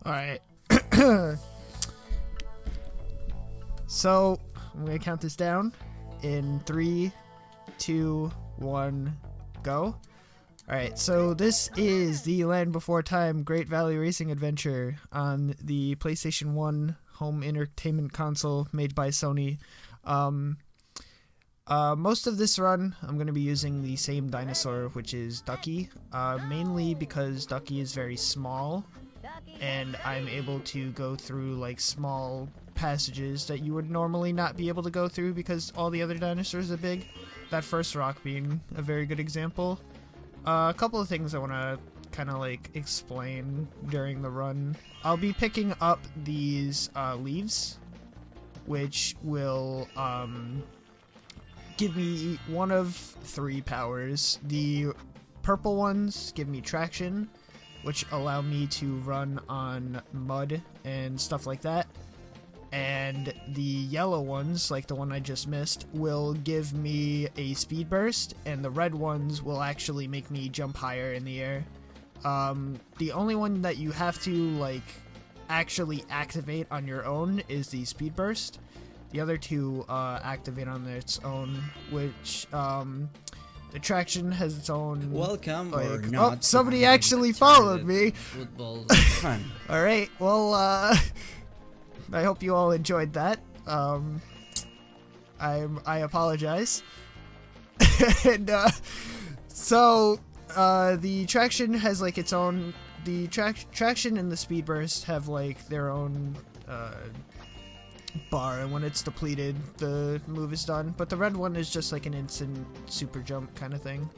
Alright. So, I'm gonna count this down in 3, 2, 1, go. Alright, so this is the Land Before Time Great Valley Racing Adventure on the PlayStation 1 home entertainment console made by Sony. Most of this run, I'm going to be using the same dinosaur, which is Ducky, mainly because Ducky is very small, and I'm able to go through like small passages that you would normally not be able to go through because all the other dinosaurs are big. That first rock being a very good example. A couple of things I want to kind of like explain during the run. I'll be picking up these leaves, which will give me one of 3 powers. The purple ones give me traction, which allow me to run on mud and stuff like that. And the yellow ones, like the one I just missed, will give me a speed burst, and the red ones will actually make me jump higher in the air. The only one that you have to like actually activate on your own is the speed burst. The other two activate on its own, which the traction has its own. Welcome like, or not. Oh, somebody actually followed me. Football fun. All right, well, I hope you all enjoyed that. I apologize. And so the traction has like its own. The traction and the speed burst have like their own bar, and when it's depleted, the move is done. But the red one is just like an instant super jump kind of thing.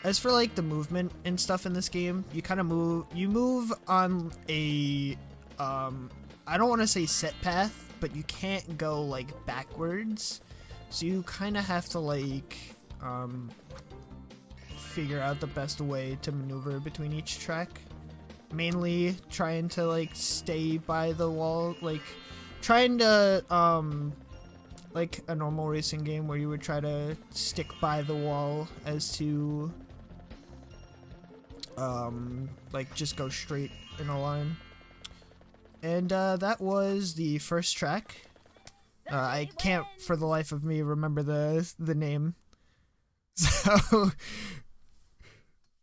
As for like the movement and stuff in this game, you kind of move on a, I don't want to say set path, but you can't go like backwards. So you kind of have to like, figure out the best way to maneuver between each track. Mainly trying to like stay by the wall, like trying to, like a normal racing game where you would try to stick by the wall as to like just go straight in a line. And that was the first track. I can't for the life of me remember the name.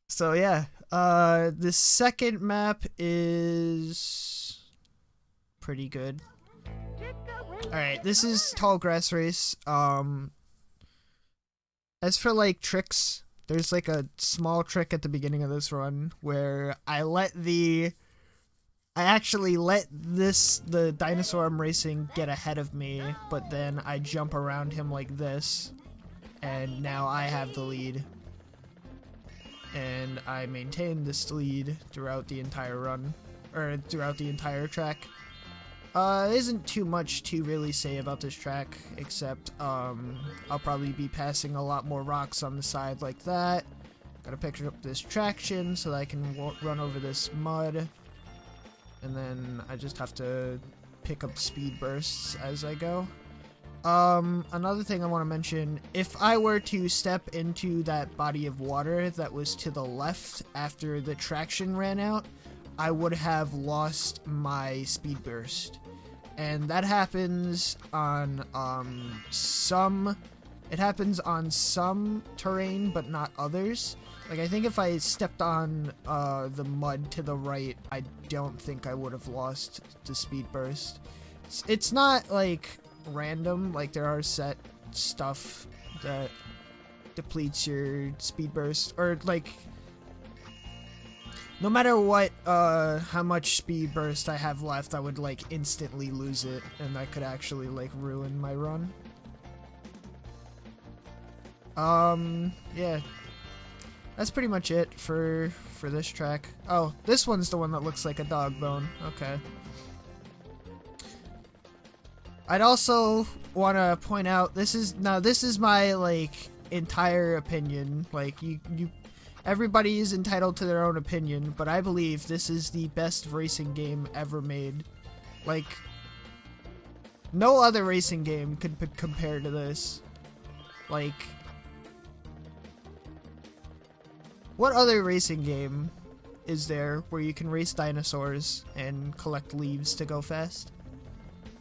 So yeah, the second map is pretty good. Alright, this is Tall Grass Race. As for like tricks, there's like a small trick at the beginning of this run where I actually let the dinosaur I'm racing get ahead of me, but then I jump around him like this, and now I have the lead. And I maintain this lead throughout the entire run, or throughout the entire track. Isn't too much to really say about this track, except I'll probably be passing a lot more rocks on the side like that. Gotta pick up this traction so that I can run over this mud, and then I just have to pick up speed bursts as I go. Another thing I want to mention, if I were to step into that body of water that was to the left after the traction ran out, I would have lost my speed burst. And that happens on some terrain, but not others. Like, I think if I stepped on the mud to the right, I don't think I would have lost the speed burst. It's not like random, like there are set stuff that depletes your speed burst, or like no matter what how much speed burst I have left, I would like instantly lose it, and that could actually like ruin my run. Yeah, that's pretty much it for this track. Oh, this one's the one that looks like a dog bone. Okay. I'd also want to point out, this is my like entire opinion. Like everybody is entitled to their own opinion, but I believe this is the best racing game ever made. Like, no other racing game could compare to this. Like, what other racing game is there where you can race dinosaurs and collect leaves to go fast.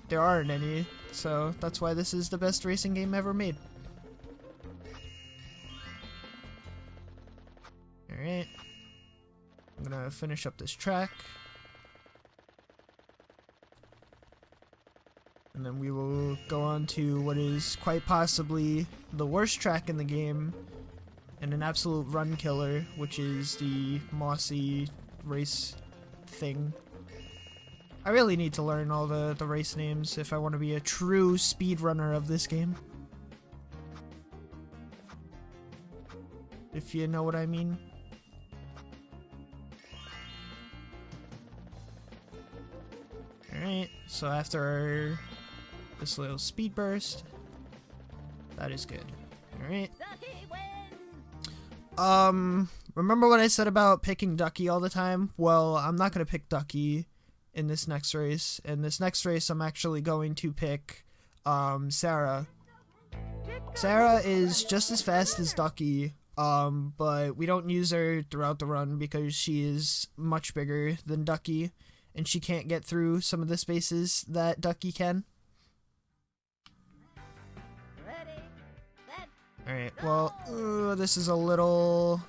There aren't any, so that's why this is the best racing game ever made. Alright. I'm gonna finish up this track. And then we will go on to what is quite possibly the worst track in the game, and an absolute run killer, which is the mossy race thing. I really need to learn all the race names if I want to be a true speedrunner of this game. If you know what I mean. Alright, so after this little speed burst, that is good. Alright. Remember what I said about picking Ducky all the time? Well, I'm not gonna pick Ducky in this next race. In this next race, I'm actually going to pick, Sarah. Sarah is just as fast as Ducky, but we don't use her throughout the run because she is much bigger than Ducky, and she can't get through some of the spaces that Ducky can. Alright, well, this is a little...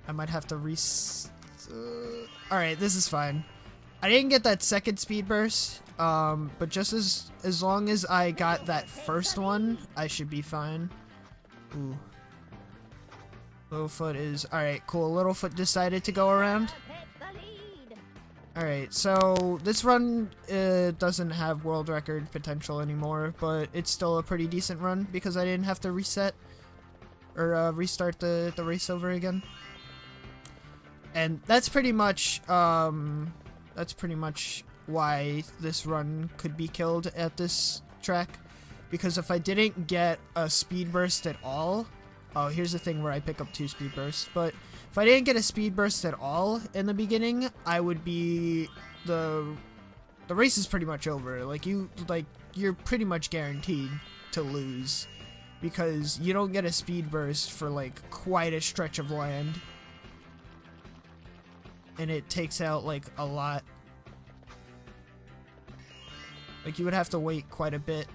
I might have to alright, this is fine. I didn't get that second speed burst, but just as long as I got that first one, I should be fine. Ooh. Littlefoot is... Alright, cool. Littlefoot decided to go around. Alright, so this run doesn't have world record potential anymore, but it's still a pretty decent run because I didn't have to reset or restart the race over again. And that's pretty much why this run could be killed at this track, because if I didn't get a speed burst at all... Oh, here's the thing where I pick up 2 speed bursts, but if I didn't get a speed burst at all in the beginning, I would be... The race is pretty much over. You're pretty much guaranteed to lose because you don't get a speed burst for like quite a stretch of land. And it takes out like a lot. Like you would have to wait quite a bit.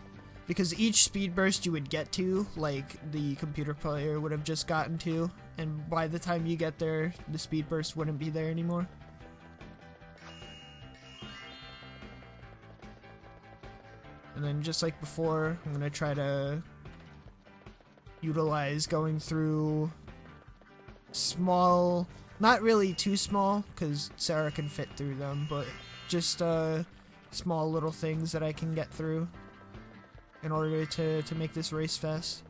Because each speed burst you would get to, like, the computer player would have just gotten to, and by the time you get there, the speed burst wouldn't be there anymore. And then just like before, I'm gonna try to utilize going through small, not really too small, because Sarah can fit through them, but just small little things that I can get through in order to make this race fast.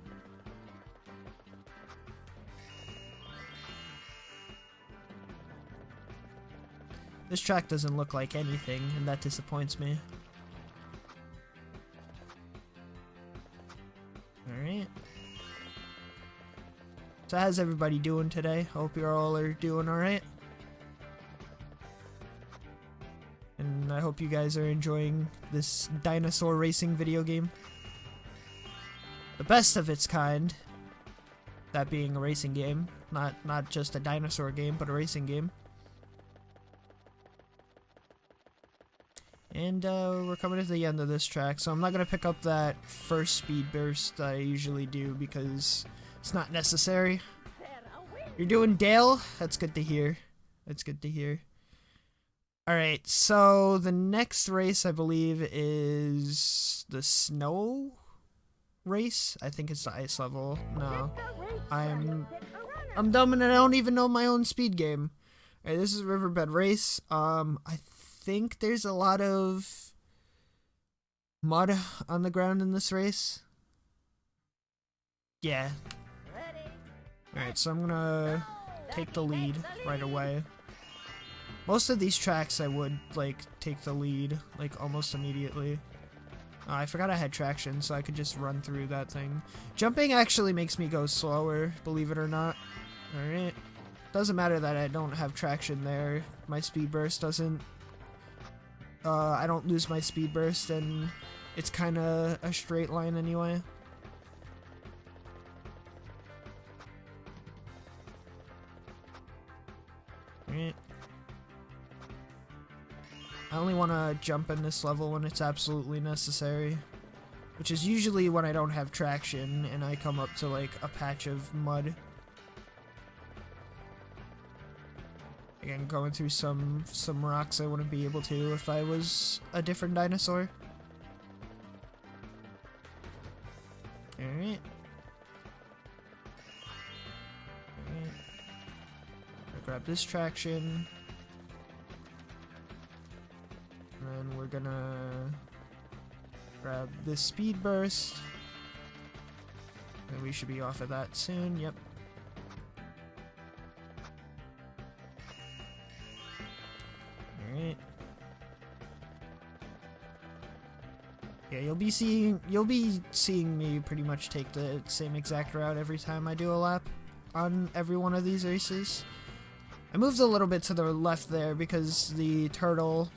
This track doesn't look like anything, and that disappoints me. Alright. So how's everybody doing today? Hope you all are doing alright. And I hope you guys are enjoying this dinosaur racing video game. The best of its kind, that being a racing game, not just a dinosaur game, but a racing game. And we're coming to the end of this track, so I'm not going to pick up that first speed burst that I usually do because it's not necessary. You're doing Dale? That's good to hear. That's good to hear. Alright, so the next race I believe is the snow race. I think it's the ice level. No. I'm dumb and I don't even know my own speed game. Alright, this is Riverbed Race. I think there's a lot of mud on the ground in this race. Yeah. Alright, so I'm gonna take the lead right away. Most of these tracks I would, like, take the lead, like, almost immediately. I forgot I had traction, so I could just run through that thing. Jumping actually makes me go slower, believe it or not. Alright. Doesn't matter that I don't have traction there. My speed burst doesn't... I don't lose my speed burst, and it's kinda a straight line anyway. Alright. I only want to jump in this level when it's absolutely necessary, which is usually when I don't have traction and I come up to like a patch of mud. Again, going through some rocks I wouldn't be able to if I was a different dinosaur. Alright. Alright. I'll grab this traction. And then we're gonna grab this speed burst. And we should be off of that soon, yep. Alright. Yeah, you'll be seeing me pretty much take the same exact route every time I do a lap on every one of these races. I moved a little bit to the left there because the turtle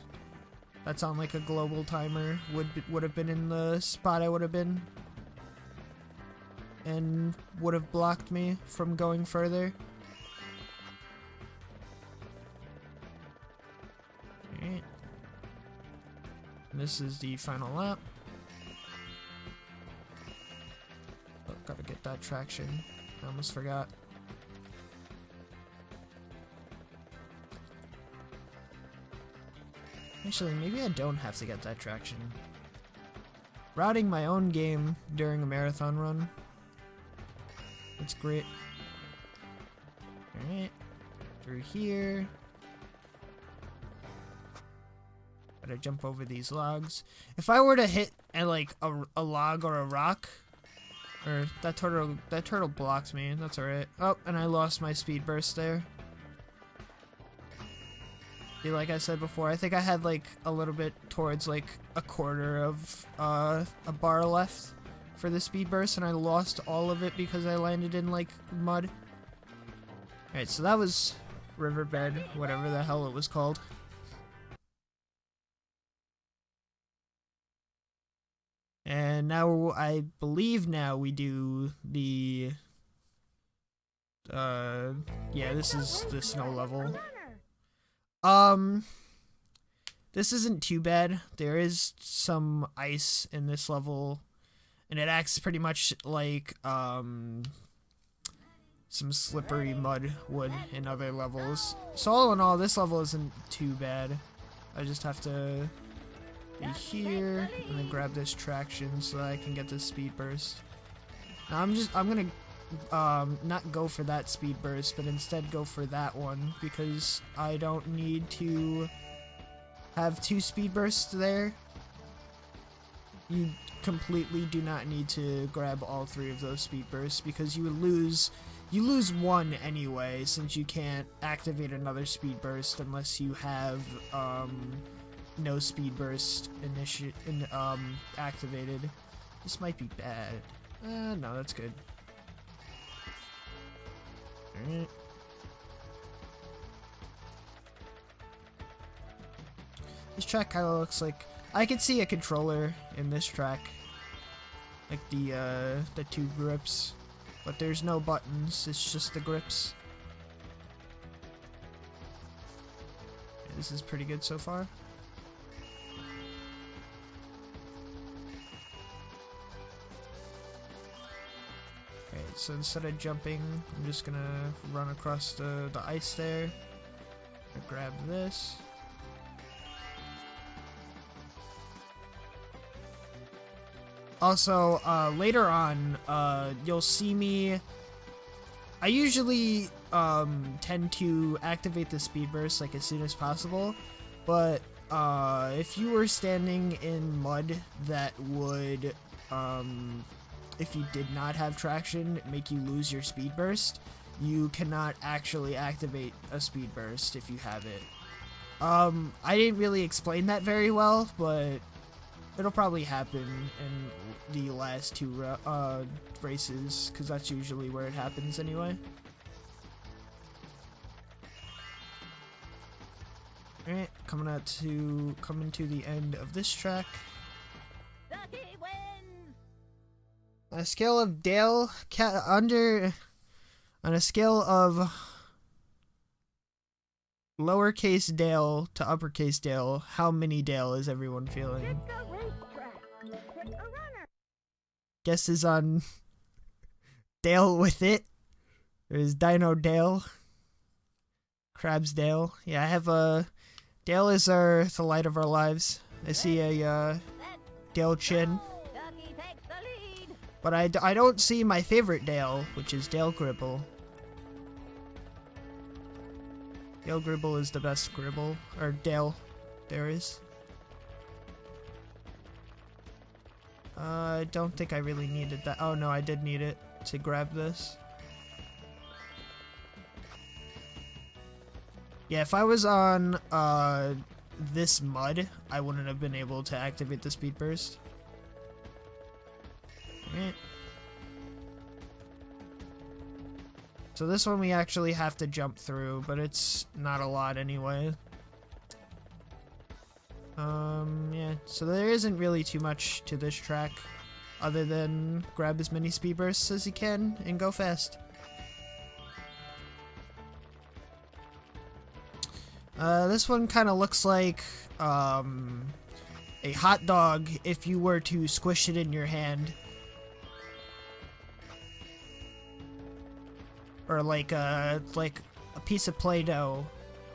that's on like a global timer would have been in the spot I would have been and would have blocked me from going further. Alright. This is the final lap. Oh, gotta get that traction. I almost forgot. Actually, maybe I don't have to get that traction. Routing my own game during a marathon run. That's great. Alright. Through here. Gotta jump over these logs. If I were to hit like a log or a rock, or that turtle blocks me. That's alright. Oh, and I lost my speed burst there. Like I said before, I think I had like a little bit towards like a quarter of a bar left for the speed burst, and I lost all of it because I landed in like mud. Alright, so that was Riverbed, whatever the hell it was called. And now I believe now we do the yeah, this is the snow level. This isn't too bad. There is some ice in this level, and it acts pretty much like, some slippery mud would in other levels. So all in all, this level isn't too bad. I just have to be here, and then grab this traction so that I can get this speed burst. Now I'm gonna not go for that speed burst, but instead go for that one, because I don't need to have two speed bursts there. You completely do not need to grab all three of those speed bursts, because you would lose one anyway, since you can't activate another speed burst unless you have no speed burst activated. This might be bad. No, that's good. Alright. This track kind of looks like I could see a controller in this track, like the two grips, but there's no buttons. It's just the grips. Yeah, this is pretty good so far. Alright, so instead of jumping, I'm just gonna run across the ice there. I'll grab this. Also, later on, you'll see me. I usually tend to activate the speed burst like as soon as possible, but if you were standing in mud that would if you did not have traction, make you lose your speed burst, you cannot actually activate a speed burst if you have it. I didn't really explain that very well, but it'll probably happen in the last two races, because that's usually where it happens anyway. Alright, coming to the end of this track. On a scale of on a scale of lowercase Dale to uppercase Dale, how many Dale is everyone feeling? Guess is on Dale with it. There's Dino Dale. Krabs Dale. Yeah, I have a... Dale is the light of our lives. I see a Dale chin. But I don't see my favorite Dale, which is Dale Gribble. Dale Gribble is the best Gribble, or Dale there is. I don't think I really needed that. Oh no, I did need it to grab this. Yeah, if I was on this mud, I wouldn't have been able to activate the speed burst. Right. So this one we actually have to jump through, but it's not a lot anyway. Yeah, so there isn't really too much to this track, other than grab as many speed bursts as you can and go fast. This one kind of looks like a hot dog if you were to squish it in your hand. Or like a piece of Play-Doh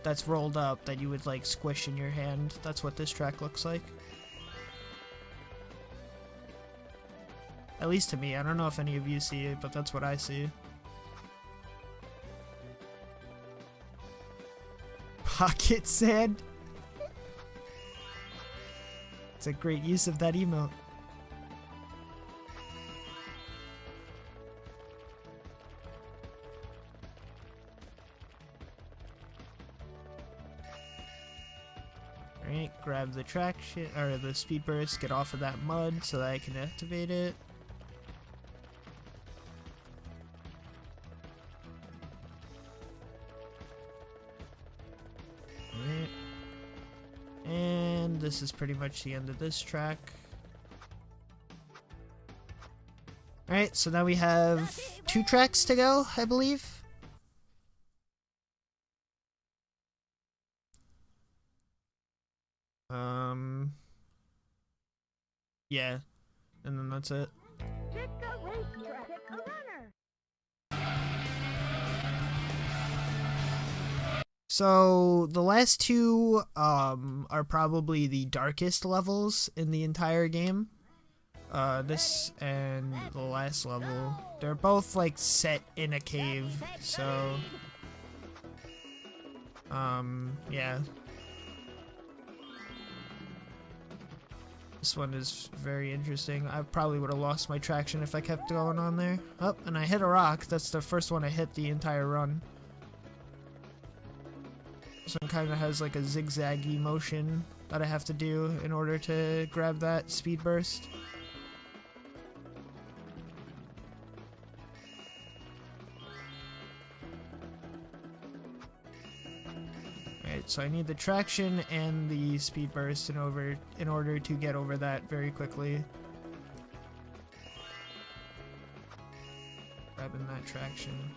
that's rolled up that you would like squish in your hand. That's what this track looks like. At least to me. I don't know if any of you see it, but that's what I see. Pocket sand. It's a great use of that emote. Alright, grab the traction, or the speed burst, get off of that mud so that I can activate it. Alright. And this is pretty much the end of this track. Alright, so now we have 2 tracks to go, I believe. Yeah, and then that's it. Pick a racetrack, pick a runner. So the last 2 are probably the darkest levels in the entire game. This and the last level, they're both like set in a cave, so yeah. This one is very interesting. I probably would have lost my traction if I kept going on there. Oh, and I hit a rock. That's the first one I hit the entire run. This one kind of has like a zigzaggy motion that I have to do in order to grab that speed burst. So I need the traction and the speed burst in order to get over that very quickly. Grabbing that traction.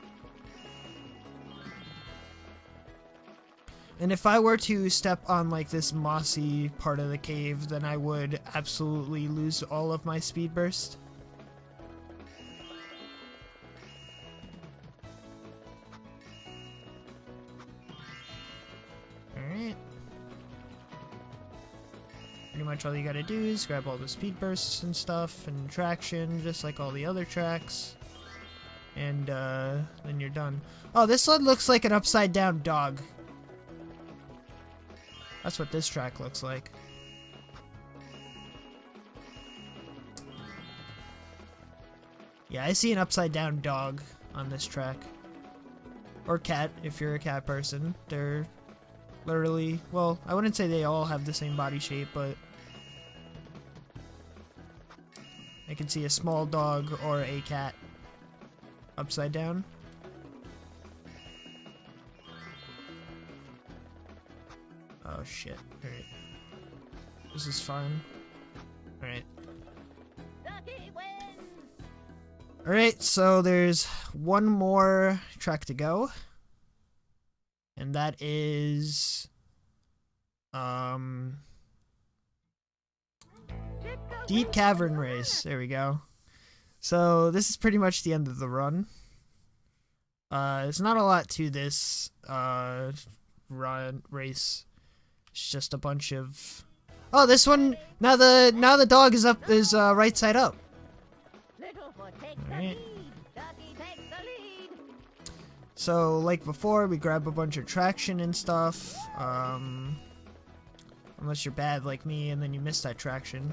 And if I were to step on like this mossy part of the cave, then I would absolutely lose all of my speed burst. Pretty much all you gotta do is grab all the speed bursts and stuff and traction, just like all the other tracks. And then you're done. Oh, this one looks like an upside down dog. That's what this track looks like. Yeah, I see an upside down dog on this track. Or cat, if you're a cat person. They're literally, well, I wouldn't say they all have the same body shape, but I can see a small dog or a cat upside down. Oh shit. Alright. This is fun. Alright. Alright, so there's one more track to go. And and that is Deep Cavern Race. There we go. So this is pretty much the end of the run. There's not a lot to this race. It's just a bunch of... Oh, this one, now the dog is right side up. Alright. So, like before, we grab a bunch of traction and stuff. Unless you're bad like me and then you miss that traction.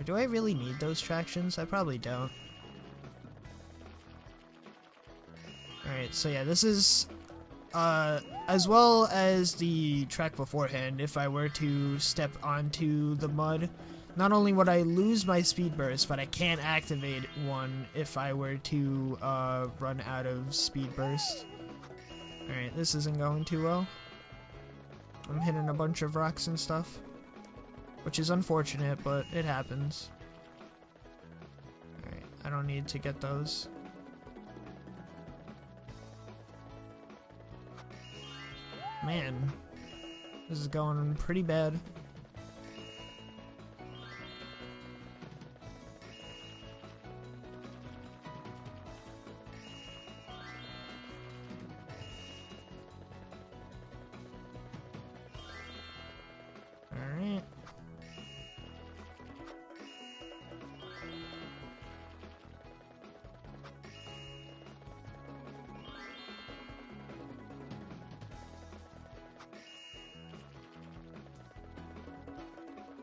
Do I really need those tractions? I probably don't. Alright, so yeah, this is, as well as the track beforehand, if I were to step onto the mud, not only would I lose my speed burst, but I can't activate one if I were to, run out of speed burst. Alright, this isn't going too well. I'm hitting a bunch of rocks and stuff, which is unfortunate, but it happens. Alright, I don't need to get those. Man, this is going pretty bad. Alright.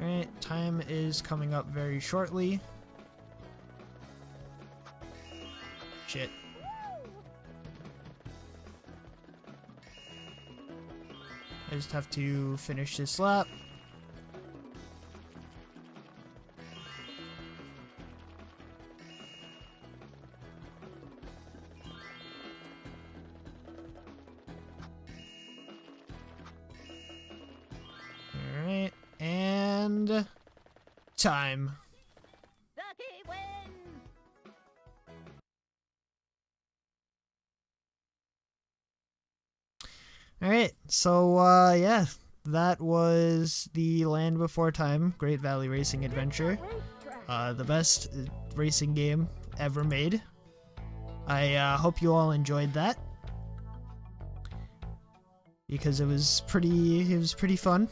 Alright, time is coming up very shortly. Shit. I just have to finish this lap. Alright, and time. Alright, so yeah, that was the Land Before Time Great Valley Racing Adventure. The best racing game ever made. I hope you all enjoyed that, because it was pretty fun.